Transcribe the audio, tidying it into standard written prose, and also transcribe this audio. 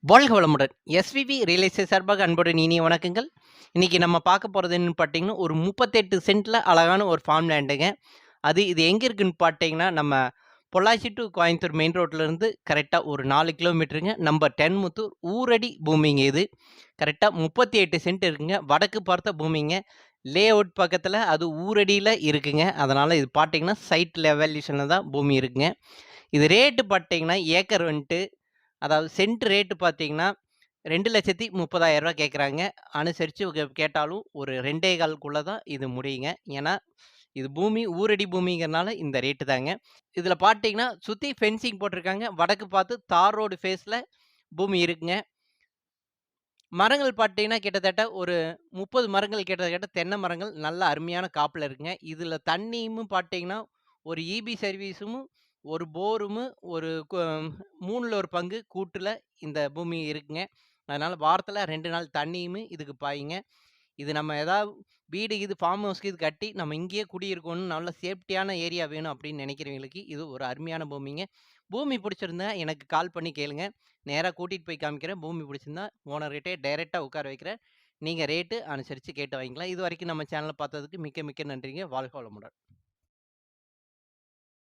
வாழ்க வளமுடன். SVV real estate சார்பாக அன்புடன் இனிய வணக்கங்கள். இன்னைக்கு நம்ம பார்க்க போறது என்னன்னு பார்த்தீங்கன்னா, ஒரு 38 சென்ட்ல அழகான ஒரு ஃபார்ம் லேண்டுங்க. இது எங்க இருக்குன்னு பார்த்தீங்கன்னா, நம்ம பொள்ளாச்சி டூ கோயம்புத்தூர் மெயின் ரோட்ல இருந்து கரெக்ட்டா ஒரு 4 கிலோமீட்டருங்க. நம்பர் 10 முத்தூர் ஊரடி பூமிங்க இது. கரெக்ட்டா 38 சென்ட் இருக்குங்க. வடக்கு பார்த்த பூமிங்க. லே அவுட் பக்கத்துல அது ஊரடியில இருக்குங்க. அதனால இது பார்த்தீங்கன்னா, சைட் லெவல்யூஷன்ல தான் பூமி இருக்குங்க. இது ரேட்டு பார்த்தீங்கன்னா, ஏக்கர் வந்துட்டு அதாவது சென்ட் ரேட்டு பார்த்தீங்கன்னா, ரூ. 2,30,000 கேட்குறாங்க. அனுசரிச்சு கேட்டாலும் ஒரு 2 1/4க்குள்ள தான் இது முடியுங்க. ஏன்னா, இது பூமி ஊரடி பூமிங்கிறனால இந்த ரேட்டு தாங்க. இதில பார்த்தீங்கன்னா, சுத்தி ஃபென்சிங் போட்டிருக்காங்க. வடக்கு பார்த்து தார் ரோடு ஃபேஸ்ல பூமி இருக்குங்க. மரங்கள் பார்த்தீங்கன்னா, கிட்டத்தட்ட ஒரு 30 மரங்கள் கிட்டத்தட்ட தென்னை மரங்கள் நல்ல அருமையான காப்புல இருக்குங்க. இதில தண்ணியும் பார்த்தீங்கன்னா, ஒரு ஈபி சர்வீஸும், ஒரு போரும், ஒரு 3ல 1 பங்கு கூட்டுல இந்த பூமி இருக்குங்க. அதனால வாரத்தில 2 நாள் தண்ணியும் இதுக்கு பாயுங்க. இது நம்ம ஏதாவது வீடு ஃபார்ம் ஹவுஸ்க்கு கட்டி நம்ம இங்கேயே குடியிருக்கணும், நல்ல சேஃப்டியான ஏரியா வேணும் அப்படின்னு நினைக்கிறவங்களுக்கு இது ஒரு அருமையான பூமிங்க. பூமி பிடிச்சிருந்தா எனக்கு கால் பண்ணி கேளுங்க. நேரா கூட்டிட்டு போய் காமிக்கிறேன். பூமி பிடிச்சிருந்தா ஓனர்கிட்டயே டைரக்ட்டா உட்கார வைக்கிறேன். நீங்க ரேட்டு அனுசரிச்சு கேட்டு வாங்கிக்கலாம். இதுவரைக்கும் நம்ம சேனல பார்த்ததுக்கு மிக்க மிக்க நன்றிங்க. வாழ்க வளமுடன்.